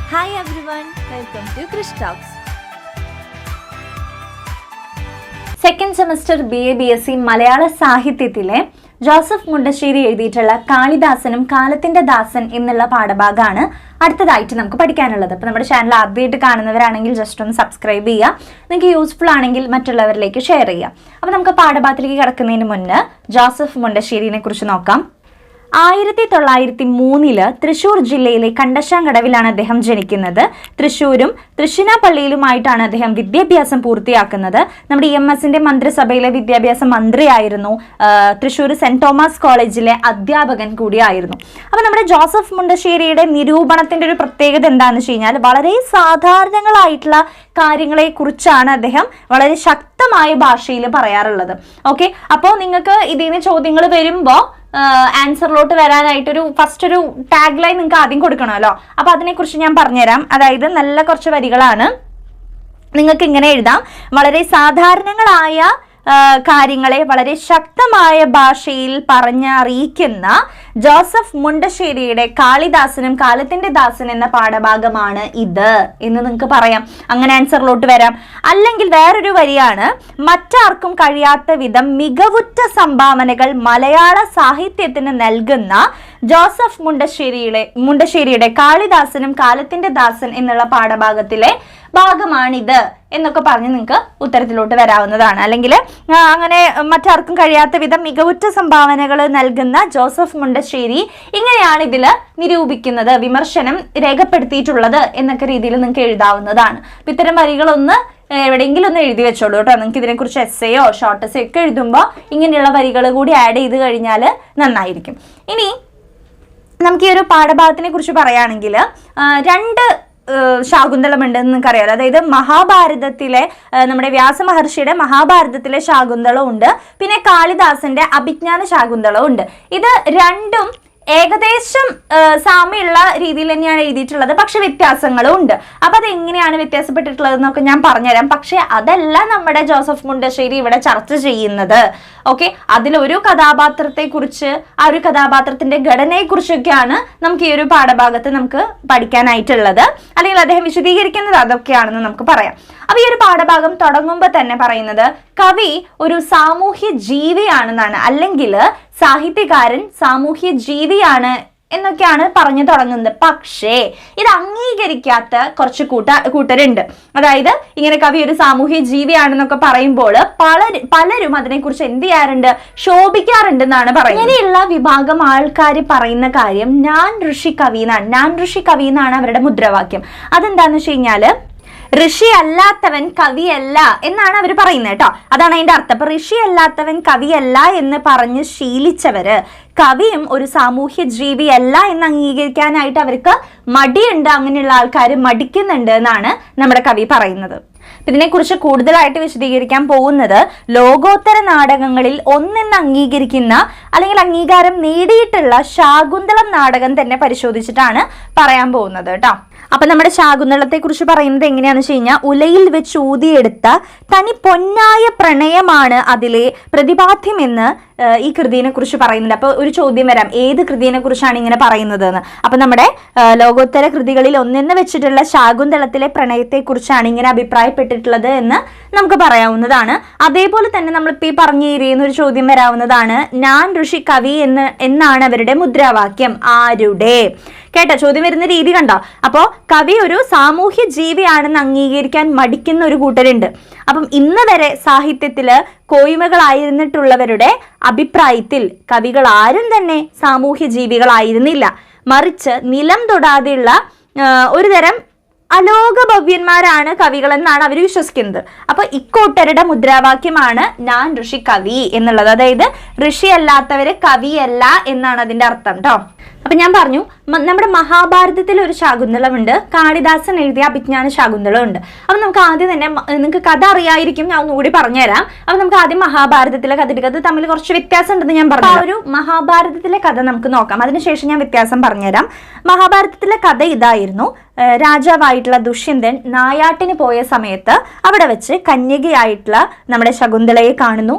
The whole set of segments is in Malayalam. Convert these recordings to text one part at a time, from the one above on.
Hi everyone, welcome to Krish Talks. Second semester BA-BSc മലയാള സാഹിത്യത്തിലെ ജോസഫ് മുണ്ടശ്ശേരി എഴുതിയിട്ടുള്ള കാളിദാസനും കാലത്തിന്റെ ദാസൻ എന്നുള്ള പാഠഭാഗമാണ് അടുത്തതായിട്ട് നമുക്ക് പഠിക്കാനുള്ളത്. അപ്പോൾ നമ്മുടെ ചാനൽ ആദ്യമായിട്ട് കാണുന്നവരാണെങ്കിൽ ജസ്റ്റ് ഒന്ന് സബ്സ്ക്രൈബ് ചെയ്യുക. നിങ്ങൾക്ക് യൂസ്ഫുൾ ആണെങ്കിൽ മറ്റുള്ളവരിലേക്ക് ഷെയർ ചെയ്യുക. അപ്പോൾ നമുക്ക് പാഠഭാഗത്തിലേക്ക് കിടക്കുന്നതിന് മുന്നേ ജോസഫ് മുണ്ടശ്ശേരിനെ കുറിച്ച് നോക്കാം. 1903 തൃശ്ശൂർ ജില്ലയിലെ കണ്ടശാങ്കടവിലാണ് അദ്ദേഹം ജനിക്കുന്നത്. തൃശ്ശൂരും തൃശ്ശിനാപ്പള്ളിയിലുമായിട്ടാണ് അദ്ദേഹം വിദ്യാഭ്യാസം പൂർത്തിയാക്കുന്നത്. നമ്മുടെ EMSന്റെ മന്ത്രിസഭയിലെ വിദ്യാഭ്യാസ മന്ത്രിയായിരുന്നു. തൃശ്ശൂർ സെന്റ് തോമസ് കോളേജിലെ അധ്യാപകൻ കൂടിയായിരുന്നു. അപ്പോൾ നമ്മുടെ ജോസഫ് മുണ്ടശ്ശേരിയുടെ നിരൂപണത്തിന്റെ ഒരു പ്രത്യേകത എന്താണെന്ന് വെച്ച് കഴിഞ്ഞാൽ വളരെ സാധാരണങ്ങളായിട്ടുള്ള കാര്യങ്ങളെ കുറിച്ചാണ് അദ്ദേഹം വളരെ ശക്തമായ ഭാഷയിൽ പറയാറുള്ളത്. ഓക്കെ, അപ്പോൾ നിങ്ങൾക്ക് ഇതിന് ചോദ്യങ്ങൾ വരുമ്പോൾ ആൻസറിലോട്ട് വരാനായിട്ടൊരു ഫസ്റ്റ് ഒരു ടാഗ് ലൈൻ നിങ്ങൾക്ക് ആദ്യം കൊടുക്കണമല്ലോ. അപ്പൊ അതിനെക്കുറിച്ച് ഞാൻ പറഞ്ഞുതരാം. അതായത് നല്ല കുറച്ച് വരികളാണ്. നിങ്ങൾക്ക് ഇങ്ങനെ എഴുതാം: വളരെ സാധാരണങ്ങളായ കാര്യങ്ങളെ വളരെ ശക്തമായ ഭാഷയിൽ പറഞ്ഞറിയിക്കുന്ന ജോസഫ് മുണ്ടശ്ശേരിയുടെ കാളിദാസനും കാലത്തിന്റെ ദാസൻ എന്ന പാഠഭാഗമാണ് ഇത് എന്ന് നിങ്ങൾക്ക് പറയാം. അങ്ങനെ ആൻസറിലോട്ട് വരാം. അല്ലെങ്കിൽ വേറൊരു വരിയാണ്: മറ്റാർക്കും കഴിയാത്ത വിധം മികവുറ്റ മലയാള സാഹിത്യത്തിന് നൽകുന്ന ജോസഫ് മുണ്ടശ്ശേരിയുടെ കാളിദാസനും കാലത്തിന്റെ ദാസൻ എന്നുള്ള പാഠഭാഗത്തിലെ ഭാഗമാണിത് എന്നൊക്കെ പറഞ്ഞ് നിങ്ങൾക്ക് ഉത്തരത്തിലോട്ട് വരാവുന്നതാണ്. അല്ലെങ്കിൽ അങ്ങനെ മറ്റാർക്കും കഴിയാത്ത വിധം മികവുറ്റ സംഭാവനകൾ നൽകുന്ന ജോസഫ് മുണ്ടശ്ശേരി ഇങ്ങനെയാണ് ഇതിൽ നിരൂപിക്കുന്നത്, വിമർശനം രേഖപ്പെടുത്തിയിട്ടുള്ളത് എന്നൊക്കെ രീതിയിൽ നിങ്ങൾക്ക് എഴുതാവുന്നതാണ്. അപ്പം ഇത്തരം വരികളൊന്ന് എവിടെയെങ്കിലും ഒന്ന് എഴുതി വെച്ചോളൂ കേട്ടോ. നിങ്ങൾക്ക് ഇതിനെക്കുറിച്ച് എസ്സേയോ ഷോർട്ട് എസ്സേയോ ഒക്കെ എഴുതുമ്പോൾ ഇങ്ങനെയുള്ള വരികൾ കൂടി ആഡ് ചെയ്ത് കഴിഞ്ഞാൽ നന്നായിരിക്കും. ഇനി നമുക്ക് ഈ ഒരു പാഠഭാഗത്തിനെ കുറിച്ച് പറയുകയാണെങ്കിൽ രണ്ട് ശാകുന്തളം ഉണ്ടെന്ന് നിങ്ങൾക്ക് അറിയാലോ. അതായത് മഹാഭാരതത്തിലെ നമ്മുടെ വ്യാസമഹർഷിയുടെ മഹാഭാരതത്തിലെ ശാകുന്തളം ഉണ്ട്, പിന്നെ കാളിദാസന്റെ അഭിജ്ഞാന ശാകുന്തളം ഉണ്ട്. ഇത് രണ്ടും ഏകദേശം സാമ്യമുള്ള രീതിയിൽ തന്നെയാണ് എഴുതിയിട്ടുള്ളത്, പക്ഷെ വ്യത്യാസങ്ങളും ഉണ്ട്. അപ്പൊ അത് എങ്ങനെയാണ് വ്യത്യാസപ്പെട്ടിട്ടുള്ളത് എന്നൊക്കെ ഞാൻ പറഞ്ഞുതരാം. പക്ഷെ അതല്ല നമ്മുടെ ജോസഫ് മുണ്ടശ്ശേരി ഇവിടെ ചർച്ച ചെയ്യുന്നത്. ഓക്കെ, അതിലൊരു കഥാപാത്രത്തെ കുറിച്ച്, ആ ഒരു കഥാപാത്രത്തിന്റെ ഘടനയെ കുറിച്ചൊക്കെയാണ് നമുക്ക് ഈ ഒരു പാഠഭാഗത്ത് നമുക്ക് പഠിക്കാനായിട്ടുള്ളത്. അല്ലെങ്കിൽ അദ്ദേഹം വിശദീകരിക്കുന്നത് അതൊക്കെയാണെന്ന് നമുക്ക് പറയാം. അപ്പൊ ഈ ഒരു പാഠഭാഗം തുടങ്ങുമ്പോൾ തന്നെ പറയുന്നത് കവി ഒരു സാമൂഹ്യ ജീവിയാണെന്നാണ്, അല്ലെങ്കിൽ സാഹിത്യകാരൻ സാമൂഹ്യ ജീവിയാണ് എന്നൊക്കെയാണ് പറഞ്ഞു തുടങ്ങുന്നത്. പക്ഷേ ഇത് അംഗീകരിക്കാത്ത കുറച്ച് കൂട്ടരുണ്ട്. അതായത് ഇങ്ങനെ കവി ഒരു സാമൂഹ്യ ജീവിയാണെന്നൊക്കെ പറയുമ്പോൾ പലരും അതിനെക്കുറിച്ച് എന്ത് ചെയ്യാറുണ്ട്, ശോഭിക്കാറുണ്ട് എന്നാണ് പറയുന്നത്. ഇങ്ങനെയുള്ള വിഭാഗം ആൾക്കാർ പറയുന്ന കാര്യം ഞാൻ ഋഷി കവി എന്നാണ് അവരുടെ മുദ്രാവാക്യം. അതെന്താന്ന് വെച്ച് കഴിഞ്ഞാല് ഋഷി അല്ലാത്തവൻ കവിയല്ല എന്നാണ് അവർ പറയുന്നത് കേട്ടോ. അതാണ് അതിന്റെ അർത്ഥം. അപ്പൊ ഋഷി അല്ലാത്തവൻ കവിയല്ല എന്ന് പറഞ്ഞ് ശീലിച്ചവര് കവിയും ഒരു സാമൂഹ്യ ജീവിയല്ല എന്ന് അംഗീകരിക്കാനായിട്ട് അവർക്ക് മടിയുണ്ട്. അങ്ങനെയുള്ള ആൾക്കാർ മടിക്കുന്നുണ്ട് എന്നാണ് നമ്മുടെ കവി പറയുന്നത്. ഇതിനെക്കുറിച്ച് കൂടുതലായിട്ട് വിശദീകരിക്കാൻ പോകുന്നത് ലോകോത്തര നാടകങ്ങളിൽ ഒന്നെന്ന് അംഗീകരിക്കുന്ന അല്ലെങ്കിൽ അംഗീകാരം നേടിയിട്ടുള്ള ശാകുന്തളം നാടകം തന്നെ പരിശോധിച്ചിട്ടാണ് പറയാൻ പോകുന്നത് കേട്ടോ. അപ്പൊ നമ്മുടെ ശാകുന്തളത്തെ കുറിച്ച് പറയുന്നത് എങ്ങനെയാന്ന് വെച്ച് കഴിഞ്ഞാൽ, ഉലയിൽ വെച്ച് ഊതിയെടുത്ത തനി പൊന്നായ പ്രണയമാണ് അതിലെ പ്രതിപാദ്യമെന്ന് ഈ കൃതിയെ കുറിച്ച് പറയുന്നുണ്ട്. അപ്പൊ ഒരു ചോദ്യം വരാം, ഏത് കൃതിയെ കുറിച്ചാണ് ഇങ്ങനെ പറയുന്നത് എന്ന്. അപ്പൊ നമ്മുടെ ലോകോത്തര കൃതികളിൽ ഒന്നെന്ന് വെച്ചിട്ടുള്ള ശാകുന്തളത്തിലെ പ്രണയത്തെ കുറിച്ചാണ് ഇങ്ങനെ അഭിപ്രായപ്പെട്ടിട്ടുള്ളത് എന്ന് നമുക്ക് പറയാവുന്നതാണ്. അതേപോലെ തന്നെ നമ്മളിപ്പോ ഈ പറഞ്ഞു തരുന്ന ഒരു ചോദ്യം വരാവുന്നതാണ്, ഞാൻ ഋഷി കവി എന്നാണ് അവരുടെ മുദ്രാവാക്യം. ആരുടെ? കേട്ടോ, ചോദ്യം വരുന്ന രീതി കണ്ടോ. അപ്പോ കവി ഒരു സാമൂഹ്യ ജീവിയാണെന്ന് അംഗീകരിക്കാൻ മടിക്കുന്ന ഒരു കൂട്ടരുണ്ട്. അപ്പം ഇന്ന് വരെ സാഹിത്യത്തില് കോയ്മകളായിരുന്നിട്ടുള്ളവരുടെ അഭിപ്രായത്തിൽ കവികൾ ആരും തന്നെ സാമൂഹ്യ ജീവികളായിരുന്നില്ല, മറിച്ച് നിലം തൊടാതെയുള്ള ഒരു തരം അലോകഭവ്യന്മാരാണ് കവികൾ എന്നാണ് അവർ വിശ്വസിക്കുന്നത്. അപ്പൊ ഇക്കൂട്ടരുടെ മുദ്രാവാക്യമാണ് ഞാൻ ഋഷി കവി എന്നുള്ളത്. അതായത് ഋഷി അല്ലാത്തവര് കവിയല്ല എന്നാണ് അതിന്റെ അർത്ഥം കേട്ടോ. അപ്പൊ ഞാൻ പറഞ്ഞു, നമ്മുടെ മഹാഭാരതത്തിൽ ഒരു ശാകുന്തളമുണ്ട്, കാളിദാസൻ എഴുതിയ അഭിജ്ഞാന ശാകുന്തളം ഉണ്ട്. അപ്പൊ നമുക്ക് ആദ്യം തന്നെ, നിങ്ങൾക്ക് കഥ അറിയായിരിക്കും, ഞാൻ ഒന്നുകൂടി പറഞ്ഞുതരാം. അപ്പൊ നമുക്ക് ആദ്യം മഹാഭാരതത്തിലെ കഥ തമ്മിൽ കുറച്ച് വ്യത്യാസം ഉണ്ടെന്ന് ഞാൻ പറഞ്ഞു. ആ ഒരു മഹാഭാരതത്തിലെ കഥ നമുക്ക് നോക്കാം, അതിനുശേഷം ഞാൻ വ്യത്യാസം പറഞ്ഞുതരാം. മഹാഭാരതത്തിലെ കഥ ഇതായിരുന്നു. രാജാവായിട്ടുള്ള ദുഷ്യന്തൻ നായാട്ടിന് പോയ സമയത്ത് അവിടെ വെച്ച് കന്യകയായിട്ടുള്ള നമ്മുടെ ശകുന്തളയെ കാണുന്നു.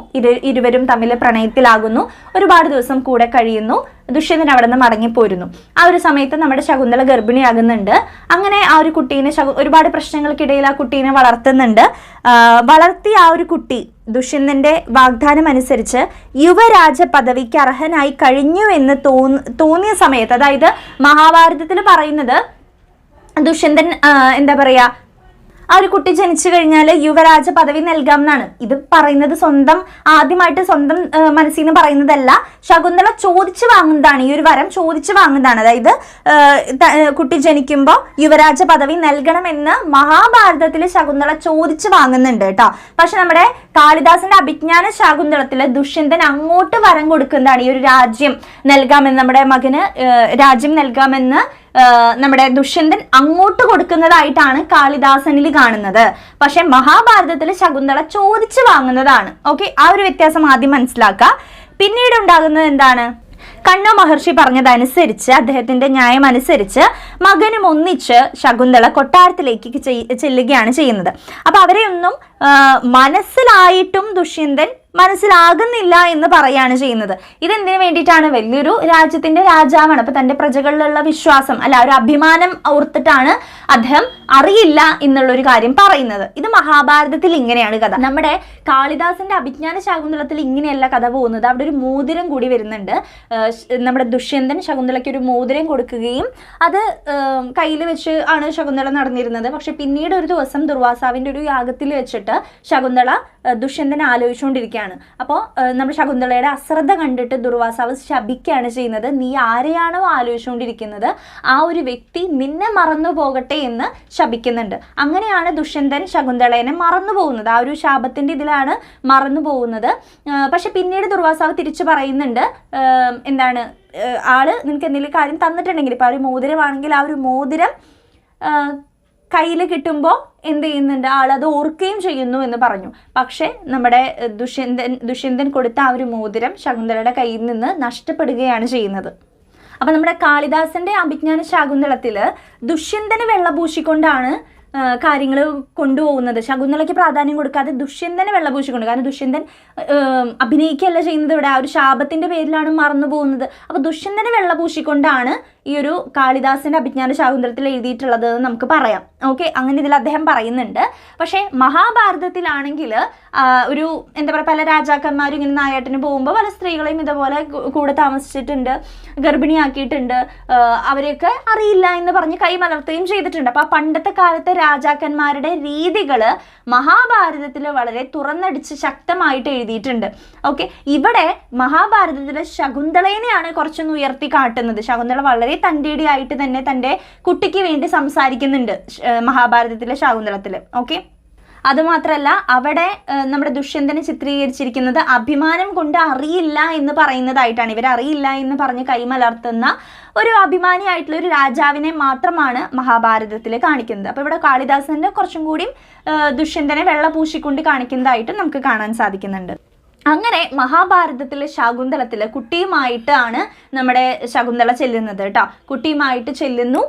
ഇരുവരും തമ്മിൽ പ്രണയത്തിലാകുന്നു. ഒരുപാട് ദിവസം കൂടെ കഴിയുന്നു. ദുഷ്യന്തൻ അവിടെ നിന്ന് മടങ്ങിപ്പോരുന്നു. ആ ഒരു സമയത്ത് നമ്മുടെ ശകുന്തള ഗർഭിണിയാകുന്നുണ്ട്. അങ്ങനെ ആ ഒരു കുട്ടീനെ ഒരുപാട് പ്രശ്നങ്ങൾക്കിടയിൽ ആ കുട്ടീനെ വളർത്തുന്നുണ്ട്. വളർത്തി ആ ഒരു കുട്ടി ദുഷ്യന്തന്റെ വാഗ്ദാനം അനുസരിച്ച് യുവരാജ പദവിക്ക് അർഹനായി കഴിഞ്ഞു എന്ന് തോന്നിയ സമയത്ത്, അതായത് മഹാഭാരതത്തിൽ പറയുന്നത് ദുഷ്യന്തൻ എന്താ പറയാ, ആ ഒരു കുട്ടി ജനിച്ചു കഴിഞ്ഞാൽ യുവരാജ പദവി നൽകാം എന്നാണ്. ഇത് പറയുന്നത് ആദ്യമായിട്ട് സ്വന്തം മനസ്സിൽ നിന്ന് പറയുന്നതല്ല, ശകുന്തള ചോദിച്ചു വാങ്ങുന്നതാണ്. ഈ ഒരു വരം ചോദിച്ചു വാങ്ങുന്നതാണ്. അതായത് കുട്ടി ജനിക്കുമ്പോൾ യുവരാജ പദവി നൽകണമെന്ന് മഹാഭാരതത്തിൽ ശകുന്തള ചോദിച്ചു വാങ്ങുന്നുണ്ട് കേട്ടോ. പക്ഷെ നമ്മുടെ കാളിദാസന്റെ അഭിജ്ഞാന ശാകുന്തളത്തില് ദുഷ്യന്തൻ അങ്ങോട്ട് വരം കൊടുക്കുന്നതാണ്. ഈ ഒരു രാജ്യം നൽകാമെന്ന്, നമ്മുടെ മകന് രാജ്യം നൽകാമെന്ന് നമ്മുടെ ദുഷ്യന്തൻ അങ്ങോട്ട് കൊടുക്കുന്നതായിട്ടാണ് കാളിദാസനിൽ കാണുന്നത്. പക്ഷെ മഹാഭാരതത്തിൽ ശകുന്തള ചോദിച്ചു വാങ്ങുന്നതാണ്. ഓക്കെ, ആ ഒരു വ്യത്യാസം ആദ്യം മനസ്സിലാക്കുക. പിന്നീട് ഉണ്ടാകുന്നത് എന്താണ്? കണ്വ മഹർഷി പറഞ്ഞതനുസരിച്ച്, അദ്ദേഹത്തിന്റെ ന്യായം അനുസരിച്ച് മകനും ഒന്നിച്ച് ശകുന്തള കൊട്ടാരത്തിലേക്ക് ചെല്ലുകയാണ് ചെയ്യുന്നത്. അപ്പൊ അവരെയൊന്നും മനസ്സിലായിട്ടും ദുഷ്യന്തൻ മനസ്സിലാകുന്നില്ല എന്ന് പറയാണ് ചെയ്യുന്നത്. ഇതെന്തിനു വേണ്ടിയിട്ടാണ്? വലിയൊരു രാജ്യത്തിന്റെ രാജാവാണ്. അപ്പൊ തന്റെ പ്രജകളിലുള്ള വിശ്വാസം അല്ല, ഒരു അഭിമാനം ഓർത്തിട്ടാണ് അദ്ദേഹം അറിയില്ല എന്നുള്ളൊരു കാര്യം പറയുന്നത്. ഇത് മഹാഭാരതത്തിൽ ഇങ്ങനെയാണ് കഥ. നമ്മുടെ കാളിദാസന്റെ അഭിജ്ഞാന ശാകുന്തളത്തിൽ ഇങ്ങനെയല്ല കഥ പോകുന്നത്. അവിടെ ഒരു മോതിരം കൂടി വരുന്നുണ്ട്. നമ്മുടെ ദുഷ്യന്തൻ ശകുന്തളയ്ക്ക് ഒരു മോതിരം കൊടുക്കുകയും അത് കയ്യിൽ വെച്ച് ആണ് ശകുന്തള നടന്നിരുന്നത്. പക്ഷെ പിന്നീട് ഒരു ദിവസം ദുർവാസാവിന്റെ ഒരു യാഗത്തിൽ വെച്ചിട്ട് ശകുന്തള ദുഷ്യന്തനെ ആലോചിച്ചുകൊണ്ടിരിക്കുകയാണ്. അപ്പോൾ നമ്മുടെ ശകുന്തളയുടെ അശ്രദ്ധ കണ്ടിട്ട് ദുർവാസാവ് ശപിക്കുകയാണ് ചെയ്യുന്നത്. നീ ആരെയാണോ ആലോചിച്ചുകൊണ്ടിരിക്കുന്നത് ആ ഒരു വ്യക്തി നിന്നെ മറന്നു പോകട്ടെ എന്ന് ശപിക്കുന്നുണ്ട്. അങ്ങനെയാണ് ദുഷ്യന്തൻ ശകുന്തളേനെ മറന്നു പോകുന്നത്. ആ ഒരു ശാപത്തിന്റെ ഇതിലാണ് മറന്നു പോകുന്നത്. പക്ഷെ പിന്നീട് ദുർവാസാവ് തിരിച്ചു പറയുന്നുണ്ട്, എന്താണ്, ആള് നിനക്ക് എന്തെങ്കിലും കാര്യം തന്നിട്ടുണ്ടെങ്കിൽ, ഇപ്പൊ ആ ഒരു മോതിരമാണെങ്കിൽ ആ ഒരു മോതിരം കയ്യിൽ കിട്ടുമ്പോൾ എന്ത് ചെയ്യുന്നുണ്ട്, ആളത് ഓർക്കുകയും ചെയ്യുന്നു എന്ന് പറഞ്ഞു. പക്ഷെ നമ്മുടെ ദുഷ്യന്തൻ കൊടുത്ത ആ ഒരു മോതിരം ശകുന്തളയുടെ കയ്യിൽ നിന്ന് നഷ്ടപ്പെടുകയാണ് ചെയ്യുന്നത്. അപ്പൊ നമ്മുടെ കാളിദാസന്റെ അഭിജ്ഞാന ശാകുന്തളത്തില് ദുഷ്യന്തന് വെള്ളപൂശിക്കൊണ്ടാണ് കാര്യങ്ങൾ കൊണ്ടുപോകുന്നത്. ശകുന്തളയ്ക്ക് പ്രാധാന്യം കൊടുക്കാതെ ദുഷ്യന്തനെ വെള്ളപൂശിക്കൊണ്ട്. കാരണം ദുഷ്യന്തൻ അഭിനയിക്കുകയല്ല ചെയ്യുന്നത്, ഇവിടെ ആ ഒരു ശാപത്തിന്റെ പേരിലാണ് മറന്നു പോകുന്നത്. അപ്പൊ ദുഷ്യന്തനെ വെള്ളപൂശിക്കൊണ്ടാണ് ഈ ഒരു കാളിദാസന്റെ അഭിജ്ഞാന ശാകുന്തളത്തിൽ എഴുതിയിട്ടുള്ളത് എന്ന് നമുക്ക് പറയാം. ഓക്കെ, അങ്ങനെ ഇതിൽ അദ്ദേഹം പറയുന്നുണ്ട്. പക്ഷേ മഹാഭാരതത്തിലാണെങ്കിൽ ഒരു എന്താ പറയുക, പല രാജാക്കന്മാരും ഇങ്ങനെ നായാട്ടിന് പോകുമ്പോൾ പല സ്ത്രീകളെയും ഇതുപോലെ കൂടെ താമസിച്ചിട്ടുണ്ട്, ഗർഭിണിയാക്കിയിട്ടുണ്ട്, അവരെയൊക്കെ അറിയില്ല എന്ന് പറഞ്ഞ് കൈമലർത്തുകയും ചെയ്തിട്ടുണ്ട്. അപ്പൊ ആ പണ്ടത്തെ കാലത്തെ രാജാക്കന്മാരുടെ രീതികൾ മഹാഭാരതത്തിൽ വളരെ തുറന്നടിച്ച് ശക്തമായിട്ട് എഴുതിയിട്ടുണ്ട്. ഓക്കെ, ഇവിടെ മഹാഭാരതത്തിലെ ശകുന്തളേനെയാണ് കുറച്ചൊന്ന് ഉയർത്തി കാട്ടുന്നത്. ശകുന്തള വളരെ തൻ്റെടിയായിട്ട് തന്നെ തൻ്റെ കുട്ടിക്ക് വേണ്ടി സംസാരിക്കുന്നുണ്ട് മഹാഭാരതത്തിലെ ശകുന്തളത്തില്. ഓക്കെ, അതുമാത്രമല്ല അവിടെ നമ്മുടെ ദുഷ്യന്തനെ ചിത്രീകരിച്ചിരിക്കുന്നത് അഭിമാനം കൊണ്ട് അറിയില്ല എന്ന് പറയുന്നതായിട്ടാണ്. ഇവരറിയില്ല എന്ന് പറഞ്ഞ് കൈമലർത്തുന്ന ഒരു അഭിമാനിയായിട്ടുള്ള ഒരു രാജാവിനെ മാത്രമാണ് മഹാഭാരതത്തിൽ കാണിക്കുന്നത്. അപ്പോൾ ഇവിടെ കാളിദാസന്റെ കുറച്ചും കൂടി ദുഷ്യന്തനെ വെള്ളപൂശിക്കൊണ്ട് കാണിക്കുന്നതായിട്ട് നമുക്ക് കാണാൻ സാധിക്കുന്നുണ്ട്. അങ്ങനെ മഹാഭാരതത്തിലെ ശകുന്തളത്തില് കുട്ടിയുമായിട്ടാണ് നമ്മുടെ ശകുന്തള ചെല്ലുന്നത് കേട്ടോ. കുട്ടിയുമായിട്ട് ചെല്ലുന്നു.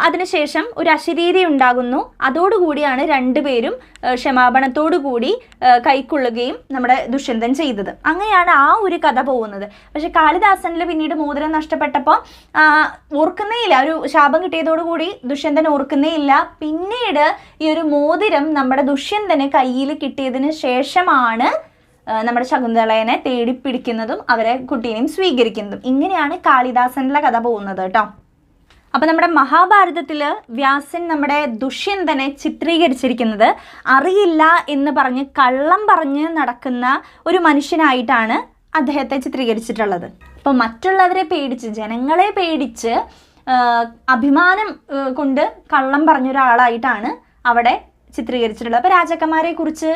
അതിനുശേഷം ഒരു അശരീരി ഉണ്ടാകുന്നു. അതോടുകൂടിയാണ് രണ്ടുപേരും ക്ഷമാപണത്തോടു കൂടി കൈക്കൊള്ളുകയും നമ്മുടെ ദുഷ്യന്തൻ ചെയ്തത്. അങ്ങനെയാണ് ആ ഒരു കഥ പോകുന്നത്. പക്ഷെ കാളിദാസനിൽ പിന്നീട് മോതിരം നഷ്ടപ്പെട്ടപ്പോൾ ഓർക്കുന്നേ ഇല്ല. ഒരു ശാപം കിട്ടിയതോടുകൂടി ദുഷ്യന്തൻ ഓർക്കുന്നേ ഇല്ല. പിന്നീട് ഈ ഒരു മോതിരം നമ്മുടെ ദുഷ്യന്തന് കയ്യിൽ കിട്ടിയതിന് ശേഷമാണ് നമ്മുടെ ശകുന്തളേനെ തേടിപ്പിടിക്കുന്നതും അവരെ കുട്ടീനെയും സ്വീകരിക്കുന്നതും. ഇങ്ങനെയാണ് കാളിദാസനിലെ കഥ പോകുന്നത് കേട്ടോ. അപ്പൊ നമ്മുടെ മഹാഭാരതത്തില് വ്യാസൻ നമ്മുടെ ദുഷ്യന്തനെ ചിത്രീകരിച്ചിരിക്കുന്നത് അറിയില്ല എന്ന് പറഞ്ഞ് കള്ളം പറഞ്ഞ് നടക്കുന്ന ഒരു മനുഷ്യനായിട്ടാണ് അദ്ദേഹത്തെ ചിത്രീകരിച്ചിട്ടുള്ളത്. അപ്പൊ മറ്റുള്ളവരെ പേടിച്ച്, ജനങ്ങളെ പേടിച്ച് അഭിമാനം കൊണ്ട് കള്ളം പറഞ്ഞ ഒരാളായിട്ടാണ് അവിടെ ചിത്രീകരിച്ചിട്ടുള്ളത്. അപ്പോൾ രാജാക്കന്മാരെ കുറിച്ച്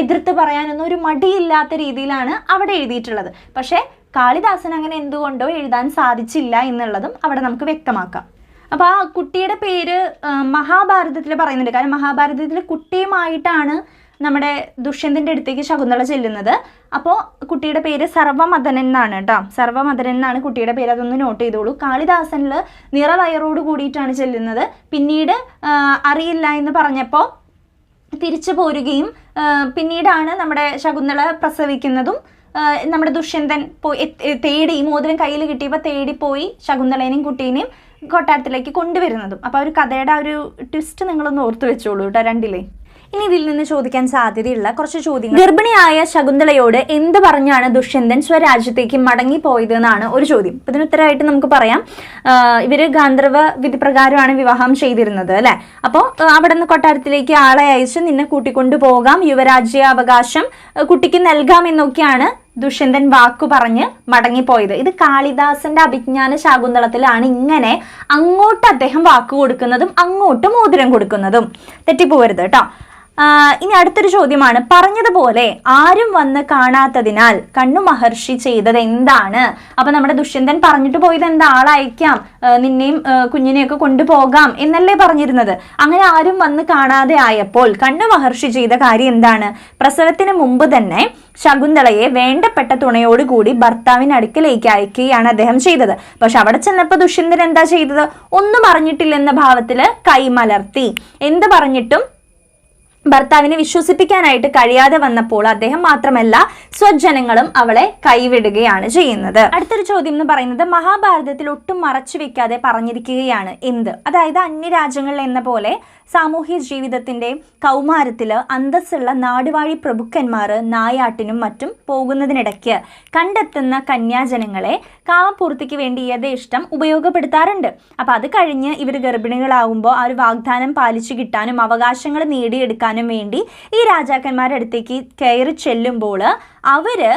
എതിർത്ത് പറയാനൊന്നും ഒരു മടിയില്ലാത്ത രീതിയിലാണ് അവിടെ എഴുതിയിട്ടുള്ളത്. പക്ഷേ കാളിദാസൻ അങ്ങനെ എന്തുകൊണ്ടോ എഴുതാൻ സാധിച്ചില്ല എന്നുള്ളതും അവിടെ നമുക്ക് വ്യക്തമാക്കാം. അപ്പോൾ ആ കുട്ടിയുടെ പേര് മഹാഭാരതത്തിൽ പറയുന്നുണ്ട്. കാരണം മഹാഭാരതത്തിൽ കുട്ടിയുമായിട്ടാണ് നമ്മുടെ ദുഷ്യന്തൻ്റെ അടുത്തേക്ക് ശകുന്തള ചെല്ലുന്നത്. അപ്പോൾ കുട്ടിയുടെ പേര് സർവമദനൻ എന്നാണ് കേട്ടോ. സർവമദനൻ എന്നാണ് കുട്ടിയുടെ പേര്, അതൊന്ന് നോട്ട് ചെയ്തോളൂ. കാളിദാസനിൽ നിറവയറോട് കൂടിയിട്ടാണ് ചെല്ലുന്നത്. പിന്നീട് അറിയില്ല എന്ന് പറഞ്ഞപ്പോൾ തിരിച്ചു പോരുകയും പിന്നീടാണ് നമ്മുടെ ശകുന്തള പ്രസവിക്കുന്നതും നമ്മുടെ ദുഷ്യന്തൻ പോയി തേടി ഈ മോതിരം കയ്യിൽ കിട്ടിയപ്പോൾ തേടിപ്പോയി ശകുന്തളേനെയും കുട്ടീനെയും കൊട്ടാരത്തിലേക്ക് കൊണ്ടുവരുന്നതും. അപ്പോൾ ഒരു കഥയുടെ ആ ഒരു ട്വിസ്റ്റ് നിങ്ങളൊന്ന് ഓർത്ത് വെച്ചോളൂ കേട്ടോ രണ്ടിലേ. ഇനി ഇതിൽ നിന്ന് ചോദിക്കാൻ സാധ്യതയുള്ള കുറച്ച് ചോദ്യങ്ങൾ. ഗർഭിണിയായ ശകുന്തളയോട് എന്ത് പറഞ്ഞാണ് ദുഷ്യന്തൻ സ്വരാജ്യത്തേക്ക് മടങ്ങിപ്പോയത് എന്നാണ് ഒരു ചോദ്യം. അപ്പം ഇതിന് ഉത്തരമായിട്ട് നമുക്ക് പറയാം, ഇവര് ഗാന്ധർവ വിധി പ്രകാരമാണ് വിവാഹം ചെയ്തിരുന്നത് അല്ലെ. അപ്പോൾ അവിടെ നിന്ന് കൊട്ടാരത്തിലേക്ക് ആളെ അയച്ച് നിന്നെ കൂട്ടിക്കൊണ്ടു പോകാം, യുവരാജ്യാവകാശം കുട്ടിക്ക് നൽകാം എന്നൊക്കെയാണ് ദുഷ്യന്തൻ വാക്കു പറഞ്ഞ് മടങ്ങിപ്പോയത്. ഇത് കാളിദാസന്റെ അഭിജ്ഞാന ശാകുന്തളത്തിലാണ് ഇങ്ങനെ അങ്ങോട്ട് അദ്ദേഹം വാക്ക് കൊടുക്കുന്നതും അങ്ങോട്ട് മോതിരം കൊടുക്കുന്നതും. തെറ്റിപ്പോവരുത് കേട്ടോ. ഇനി അടുത്തൊരു ചോദ്യമാണ്, പറഞ്ഞതുപോലെ ആരും വന്ന് കാണാത്തതിനാൽ കണ്ണു മഹർഷി ചെയ്തത് എന്താണ്? അപ്പൊ നമ്മുടെ ദുഷ്യന്തൻ പറഞ്ഞിട്ട് പോയത് എന്താ, ആളയക്കാം, നിന്നെയും കുഞ്ഞിനെയൊക്കെ കൊണ്ടുപോകാം എന്നല്ലേ പറഞ്ഞിരുന്നത്. അങ്ങനെ ആരും വന്ന് കാണാതെ ആയപ്പോൾ കണ്ണു മഹർഷി ചെയ്ത കാര്യം എന്താണ്? പ്രസവത്തിന് മുമ്പ് തന്നെ ശകുന്തളയെ വേണ്ടപ്പെട്ട തുണയോടുകൂടി ഭർത്താവിന് അടുക്കലേക്ക് അയക്കുകയാണ് അദ്ദേഹം ചെയ്തത്. പക്ഷെ അവിടെ ചെന്നപ്പോൾ ദുഷ്യന്തൻ എന്താ ചെയ്തത്? ഒന്നും അറിഞ്ഞിട്ടില്ലെന്ന ഭാവത്തില് കൈമലർത്തി. എന്ത് പറഞ്ഞിട്ടും ഭർത്താവിനെ വിശ്വസിപ്പിക്കാനായിട്ട് കഴിയാതെ വന്നപ്പോൾ അദ്ദേഹം മാത്രമല്ല സ്വജനങ്ങളും അവളെ കൈവിടുകയാണ് ചെയ്യുന്നത്. അടുത്തൊരു ചോദ്യം എന്ന് പറയുന്നത് മഹാഭാരതത്തിൽ ഒട്ടും മറച്ചു വെക്കാതെ പറഞ്ഞിരിക്കുകയാണ് എന്ത്? അതായത് അന്യരാജ്യങ്ങളിൽ എന്ന പോലെ സാമൂഹ്യ ജീവിതത്തിന്റെ കൗമാരത്തില് അന്തസ്സുള്ള നാടുവാഴി പ്രഭുക്കന്മാർ നായാട്ടിനും മറ്റും പോകുന്നതിനിടയ്ക്ക് കണ്ടെത്തുന്ന കന്യാജനങ്ങളെ കാമപൂർത്തിക്ക് വേണ്ടി യഥേഷ്ടം ഉപയോഗപ്പെടുത്താറുണ്ട്. അപ്പൊ അത് കഴിഞ്ഞ് ഇവർ ഗർഭിണികളാവുമ്പോൾ ആ ഒരു വാഗ്ദാനം പാലിച്ചു കിട്ടാനും അവകാശങ്ങൾ നേടിയെടുക്കാനും വേണ്ടി ഈ രാജാക്കന്മാരുടെ അടുത്തേക്ക് കയറി ചെല്ലുമ്പോൾ അവര്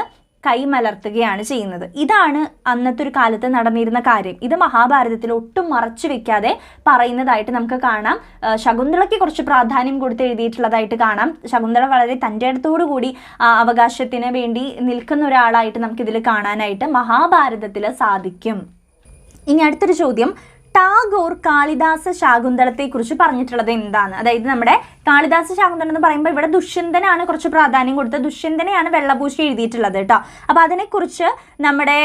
കൈമലർത്തുകയാണ് ചെയ്യുന്നത്. ഇതാണ് അന്നത്തെ ഒരു കാലത്ത് നടന്നിരുന്ന കാര്യം. ഇത് മഹാഭാരതത്തിൽ ഒട്ടും മറച്ചു വെക്കാതെ പറയുന്നതായിട്ട് നമുക്ക് കാണാം. ശകുന്തളയ്ക്ക് കുറച്ച് പ്രാധാന്യം കൊടുത്ത് എഴുതിയിട്ടുള്ളതായിട്ട് കാണാം. ശകുന്തള വളരെ തൻ്റെ അടുത്തോടു കൂടി അവകാശത്തിന് വേണ്ടി നിൽക്കുന്ന ഒരാളായിട്ട് നമുക്കിതിൽ കാണാനായിട്ട് മഹാഭാരതത്തിൽ സാധിക്കും. ഇനി അടുത്തൊരു ചോദ്യം, ടാഗോർ കാളിദാസ ശാകുന്തളത്തെ കുറിച്ച് പറഞ്ഞിട്ടുള്ളത് എന്താണ്? അതായത് നമ്മുടെ കാളിദാസ ശാകുന്തളം എന്ന് പറയുമ്പോൾ ഇവിടെ ദുഷ്യന്തനാണ് കുറച്ച് പ്രാധാന്യം കൊടുത്ത് ദുഷ്യന്തനെയാണ് വെള്ളപൂശി എഴുതിയിട്ടുള്ളത് കേട്ടോ. അപ്പൊ അതിനെക്കുറിച്ച് നമ്മുടെ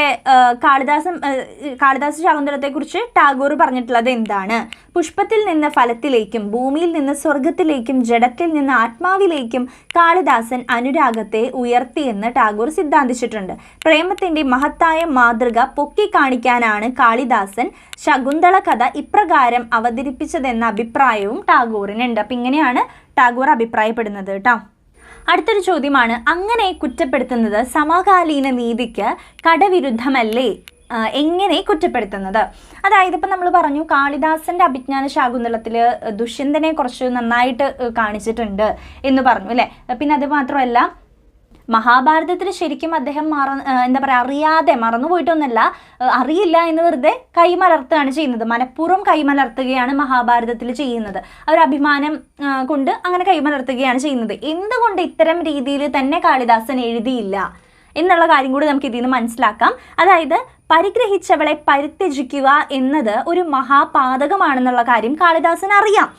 കാളിദാസ ശാകുന്തളത്തെ കുറിച്ച് ടാഗോർ പറഞ്ഞിട്ടുള്ളത് എന്താണ്? പുഷ്പത്തിൽ നിന്ന് ഫലത്തിലേക്കും ഭൂമിയിൽ നിന്ന് സ്വർഗത്തിലേക്കും ജഡത്തിൽ നിന്ന് ആത്മാവിലേക്കും കാളിദാസൻ അനുരാഗത്തെ ഉയർത്തിയെന്ന് ടാഗോർ സിദ്ധാന്തിച്ചിട്ടുണ്ട്. പ്രേമത്തിന്റെ മഹത്തായ മാതൃക പൊക്കി കാണിക്കാനാണ് കാളിദാസൻ ശകുന്തള കഥ ഇപ്രകാരം അവതരിപ്പിച്ചതെന്ന അഭിപ്രായവും ടാഗോറിനുണ്ട്. അപ്പൊ ഇങ്ങനെയാണ് ടാഗോർ അഭിപ്രായപ്പെടുന്നത് കേട്ടോ. അടുത്തൊരു ചോദ്യമാണ്, അങ്ങനെ കുറ്റപ്പെടുത്തുന്നത് സമകാലീന നീതിക്ക് കടവിരുദ്ധമല്ലേ? എങ്ങനെ കുറ്റപ്പെടുത്തുന്നത്? അതായത് ഇപ്പം നമ്മൾ പറഞ്ഞു കാളിദാസന്റെ അഭിജ്ഞാന ശാകുന്തളത്തിൽ ദുഷ്യന്തനെ കുറച്ച് നന്നായിട്ട് കാണിച്ചിട്ടുണ്ട് എന്ന് പറഞ്ഞു അല്ലേ. പിന്നെ അത് മാത്രമല്ല മഹാഭാരതത്തിൽ ശരിക്കും അദ്ദേഹം അറിയാതെ മറന്നുപോയിട്ടൊന്നല്ല, അറിയില്ല എന്ന് വെറുതെ കൈമലർത്തുകയാണ് ചെയ്യുന്നത്. മനഃപൂർവ്വം കൈമലർത്തുകയാണ് മഹാഭാരതത്തിൽ ചെയ്യുന്നത്. ഒരു അഭിമാനം കൊണ്ട് അങ്ങനെ കൈമലർത്തുകയാണ് ചെയ്യുന്നത്. എന്തുകൊണ്ട് ഇത്തരം രീതിയിൽ തന്നെ കാളിദാസൻ എഴുതിയില്ല എന്നുള്ള കാര്യം കൂടി നമുക്ക് ഇതിൽ നിന്ന് മനസ്സിലാക്കാം. അതായത് പരിഗ്രഹിച്ചവളെ പരിത്യജിക്കുക എന്നത് ഒരു മഹാപാതകമാണെന്നുള്ള കാര്യം കാളിദാസൻ അറിയാം.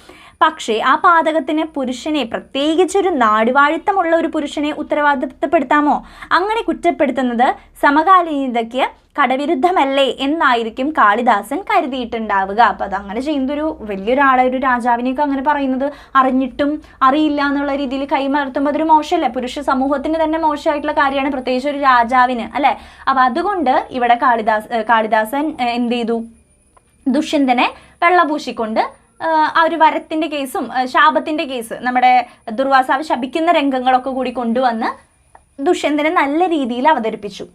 പക്ഷേ ആ പാതകത്തിന് പുരുഷനെ, പ്രത്യേകിച്ചൊരു നാടുവാഴിത്തമുള്ള ഒരു പുരുഷനെ ഉത്തരവാദിത്തപ്പെടുത്താമോ? അങ്ങനെ കുറ്റപ്പെടുത്തുന്നത് സമകാലീനതയ്ക്ക് കടവിരുദ്ധമല്ലേ എന്നായിരിക്കും കാളിദാസൻ കരുതിയിട്ടുണ്ടാവുക. അപ്പം അതങ്ങനെ ചെയ്യുന്നതൊരു വലിയൊരാളെ, ഒരു രാജാവിനെയൊക്കെ അങ്ങനെ പറയുന്നത് അറിഞ്ഞിട്ടും അറിയില്ല എന്നുള്ള രീതിയിൽ കൈമലർത്തുമ്പോൾ അതൊരു മോശമല്ലേ? പുരുഷ സമൂഹത്തിന് തന്നെ മോശമായിട്ടുള്ള കാര്യമാണ്, പ്രത്യേകിച്ച് ഒരു രാജാവിന് അല്ലേ. അപ്പം അതുകൊണ്ട് ഇവിടെ കാളിദാസൻ എന്ത് ചെയ്തു? ദുഷ്യന്തനെ വെള്ളപൂശിക്കൊണ്ട് ആ ഒരു വരത്തിന്റെ കേസും ശാപത്തിന്റെ കേസ്, നമ്മുടെ ദുർവാസാവ് ശപിക്കുന്ന രംഗങ്ങളൊക്കെ കൂടി കൊണ്ടുവന്ന് ദുഷ്യന്തനെ നല്ല രീതിയിൽ അവതരിപ്പിച്ചു.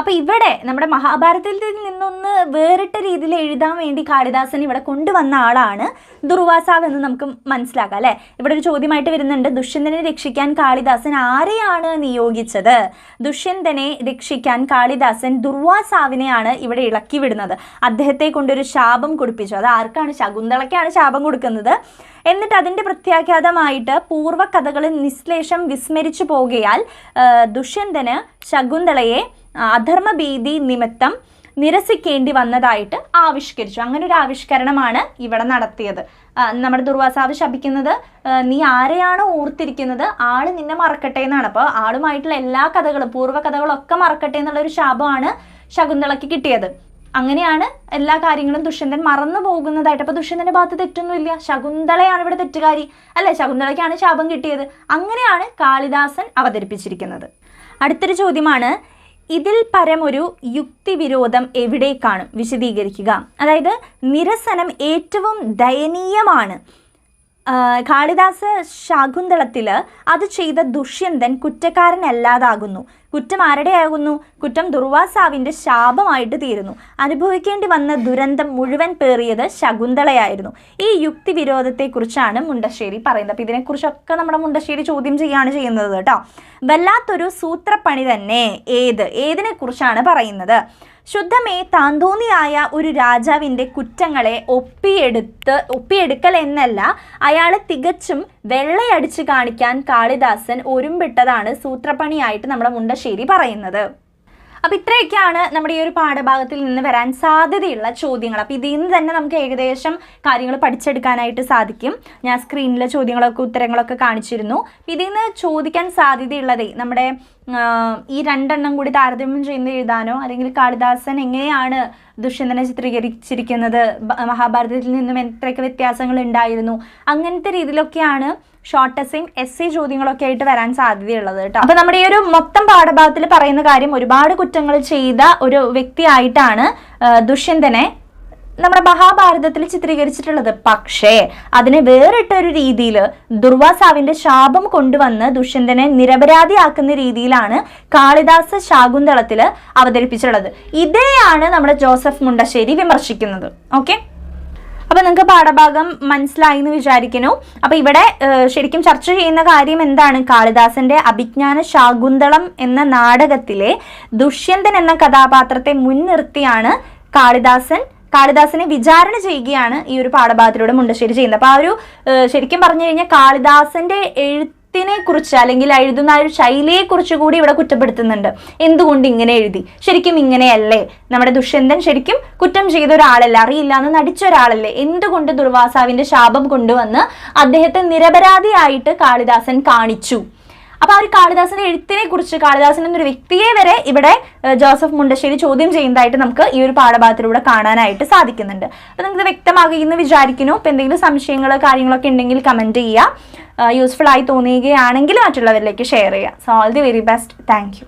അപ്പൊ ഇവിടെ നമ്മുടെ മഹാഭാരതത്തിൽ നിന്നൊന്ന് വേറിട്ട രീതിയിൽ എഴുതാൻ വേണ്ടി കാളിദാസൻ ഇവിടെ കൊണ്ടുവന്ന ആളാണ് ദുർവാസാവ് എന്ന് നമുക്ക് മനസ്സിലാക്കാം അല്ലെ. ഇവിടെ ഒരു ചോദ്യമായിട്ട് വരുന്നുണ്ട്, ദുഷ്യന്തനെ രക്ഷിക്കാൻ കാളിദാസൻ ആരെയാണ് നിയോഗിച്ചത്? ദുഷ്യന്തനെ രക്ഷിക്കാൻ കാളിദാസൻ ദുർവാസാവിനെയാണ് ഇവിടെ ഇളക്കി വിടുന്നത്. അദ്ദേഹത്തെ കൊണ്ടൊരു ശാപം കൊടുപ്പിച്ചു. അത് ആർക്കാണ്? ശകുന്തളയ്ക്കാണ് ശാപം കൊടുക്കുന്നത്. എന്നിട്ട് അതിൻ്റെ പ്രത്യാഘാതമായിട്ട് പൂർവ്വകഥകൾ നിശ്ലേഷം വിസ്മരിച്ചു പോകുകയാൽ ദുഷ്യന്തന് ശകുന്തളയെ അധർമ്മഭീതി നിമിത്തം നിരസിക്കേണ്ടി വന്നതായിട്ട് ആവിഷ്കരിച്ചു. അങ്ങനെ ഒരു ആവിഷ്കരണമാണ് ഇവിടെ നടത്തിയത്. നമ്മുടെ ദുർവാസാവ് ശപിക്കുന്നത്, നീ ആരെയാണോ ഓർത്തിരിക്കുന്നത് ആള് നിന്നെ മറക്കട്ടെ എന്നാണ്. അപ്പോൾ ആളുമായിട്ടുള്ള എല്ലാ കഥകളും പൂർവ്വകഥകളും ഒക്കെ മറക്കട്ടെ എന്നുള്ളൊരു ശാപമാണ് ശകുന്തളയ്ക്ക് കിട്ടിയത്. അങ്ങനെയാണ് എല്ലാ കാര്യങ്ങളും ദുഷ്യന്തൻ മറന്നു പോകുന്നതായിട്ട്. അപ്പൊ ദുഷ്യന്തന്റെ ഭാഗത്ത് തെറ്റൊന്നുമില്ല, ശകുന്തളയാണ് ഇവിടെ തെറ്റുകാരി അല്ലെ, ശകുന്തളയ്ക്കാണ് ശാപം കിട്ടിയത്. അങ്ങനെയാണ് കാളിദാസൻ അവതരിപ്പിച്ചിരിക്കുന്നത്. അടുത്തൊരു ചോദ്യമാണ്, ഇതിൽ പരമൊരു യുക്തിവിരോധം എവിടെ കാണും? വിശദീകരിക്കുക. അതായത് നിരസനം ഏറ്റവും ദയനീയമാണ്. കാളിദാസ ശാകുന്തളത്തിൽ അത് ചെയ്ത ദുഷ്യന്തൻ കുറ്റക്കാരനല്ലാതാകുന്നു. കുറ്റം ആരുടെ ആകുന്നു? കുറ്റം ദുർവാസാവിൻ്റെ ശാപമായിട്ട് തീരുന്നു. അനുഭവിക്കേണ്ടി വന്ന ദുരന്തം മുഴുവൻ പേറിയത് ശകുന്തളയായിരുന്നു. ഈ യുക്തിവിരോധത്തെക്കുറിച്ചാണ് മുണ്ടശ്ശേരി പറയുന്നത്. അപ്പോൾ ഇതിനെക്കുറിച്ചൊക്കെ നമ്മുടെ മുണ്ടശ്ശേരി ചോദ്യം ചെയ്യുകയാണ് ചെയ്യുന്നത് കേട്ടോ. വല്ലാത്തൊരു സൂത്രപ്പണി തന്നെ. ഏതിനെക്കുറിച്ചാണ് പറയുന്നത്? ശുദ്ധമേ താന്തോന്നിയായ ഒരു രാജാവിൻ്റെ കുറ്റങ്ങളെ ഒപ്പിയെടുക്കൽ എന്നല്ല, അയാളെ തികച്ചും വെള്ളയടിച്ച് കാണിക്കാൻ കാളിദാസൻ ഒരുമ്പിട്ടതാണ് സൂത്രപ്പണിയായിട്ട് നമ്മുടെ മുണ്ടശ്ശേരി പറയുന്നത്. അപ്പോൾ ഇത്രയൊക്കെയാണ് നമ്മുടെ ഈ ഒരു പാഠഭാഗത്തിൽ നിന്ന് വരാൻ സാധ്യതയുള്ള ചോദ്യങ്ങൾ. അപ്പോൾ ഇതിൽ നിന്ന് തന്നെ നമുക്ക് ഏകദേശം കാര്യങ്ങൾ പഠിച്ചെടുക്കാനായിട്ട് സാധിക്കും. ഞാൻ സ്ക്രീനിലെ ചോദ്യങ്ങളൊക്കെ ഉത്തരങ്ങളൊക്കെ കാണിച്ചിരുന്നു. ഇതിൽ നിന്ന് ചോദിക്കാൻ സാധ്യതയുള്ളതേ നമ്മുടെ ഈ രണ്ടെണ്ണം കൂടി താരതമ്യം ചെയ്യുന്ന എഴുതാനോ, അല്ലെങ്കിൽ കാളിദാസൻ എങ്ങനെയാണ് ദുഷ്യന്തനെ ചിത്രീകരിച്ചിരിക്കുന്നത്, മഹാഭാരതത്തിൽ നിന്നും എത്രയൊക്കെ വ്യത്യാസങ്ങൾ ഉണ്ടായിരുന്നു, അങ്ങനത്തെ രീതിയിലൊക്കെയാണ് ഷോർട്ട് എസ്സേയും എസ്സേ ചോദ്യങ്ങളൊക്കെ ആയിട്ട് വരാൻ സാധ്യതയുള്ളത് കേട്ടോ. അപ്പോൾ നമ്മുടെ ഈ ഒരു മൊത്തം പാഠഭാഗത്തിൽ പറയുന്ന കാര്യം, ഒരുപാട് കുറ്റങ്ങൾ ചെയ്ത ഒരു വ്യക്തിയായിട്ടാണ് ദുഷ്യന്തനെ നമ്മുടെ മഹാഭാരതത്തിൽ ചിത്രീകരിച്ചിട്ടുള്ളത്. പക്ഷേ അതിനെ വേറിട്ടൊരു രീതിയിൽ ദുർവാസാവിൻ്റെ ശാപം കൊണ്ടുവന്ന് ദുഷ്യന്തനെ നിരപരാധിയാക്കുന്ന രീതിയിലാണ് കാളിദാസ ശാകുന്തളത്തിൽ അവതരിപ്പിച്ചിട്ടുള്ളത്. ഇതേയാണ് നമ്മുടെ ജോസഫ് മുണ്ടശ്ശേരി വിമർശിക്കുന്നത്. ഓക്കെ, അപ്പോൾ നിങ്ങൾക്ക് പാഠഭാഗം മനസ്സിലായി എന്ന് വിചാരിക്കുന്നു. അപ്പോൾ ഇവിടെ ശരിക്കും ചർച്ച ചെയ്യുന്ന കാര്യം എന്താണ്? കാളിദാസന്റെ അഭിജ്ഞാന ശാകുന്തളം എന്ന നാടകത്തിലെ ദുഷ്യന്തൻ എന്ന കഥാപാത്രത്തെ മുൻനിർത്തിയാണ് കാളിദാസനെ വിചാരണ ചെയ്യുകയാണ് ഈ ഒരു പാഠഭാഗത്തിലൂടെ മുണ്ടശ്ശേരി ചെയ്യുന്നത്. അപ്പോൾ ആ ഒരു ശരിക്കും പറഞ്ഞു കഴിഞ്ഞാൽ കാളിദാസന്റെ എഴുത്തിനെ കുറിച്ച്, അല്ലെങ്കിൽ എഴുതുന്ന ആ ഒരു ശൈലിയെക്കുറിച്ച് കൂടി ഇവിടെ കുറ്റപ്പെടുത്തുന്നുണ്ട്. എന്തുകൊണ്ട് ഇങ്ങനെ എഴുതി? ശരിക്കും ഇങ്ങനെയല്ലേ? നമ്മുടെ ദുഷ്യന്തൻ ശരിക്കും കുറ്റം ചെയ്ത ഒരാളല്ല, അറിയില്ല എന്ന് നടിച്ച ഒരാളല്ലേ? എന്തുകൊണ്ട് ദുർവാസാവിന്റെ ശാപം കൊണ്ടുവന്ന് അദ്ദേഹത്തെ നിരപരാധിയായിട്ട് കാളിദാസൻ കാണിച്ചു? അപ്പോൾ ആ ഒരു കാളിദാസന്റെ എഴുത്തിനെ കുറിച്ച്, കാളിദാസൻ എന്നൊരു വ്യക്തിയെ വരെ ഇവിടെ ജോസഫ് മുണ്ടശ്ശേരി ചോദ്യം ചെയ്യുന്നതായിട്ട് നമുക്ക് ഈ ഒരു പാഠഭാഗത്തിലൂടെ കാണാനായിട്ട് സാധിക്കുന്നുണ്ട്. അപ്പോൾ നിങ്ങൾക്ക് വ്യക്തമാകുമെന്ന് വിചാരിക്കുന്നു. അപ്പോൾ എന്തെങ്കിലും സംശയങ്ങളോ കാര്യങ്ങളൊക്കെ ഉണ്ടെങ്കിൽ കമൻറ്റ് ചെയ്യുക. യൂസ്ഫുൾ ആയി തോന്നുകയാണെങ്കിൽ മറ്റുള്ളവരിലേക്ക് ഷെയർ ചെയ്യുക. So all the very best. Thank you.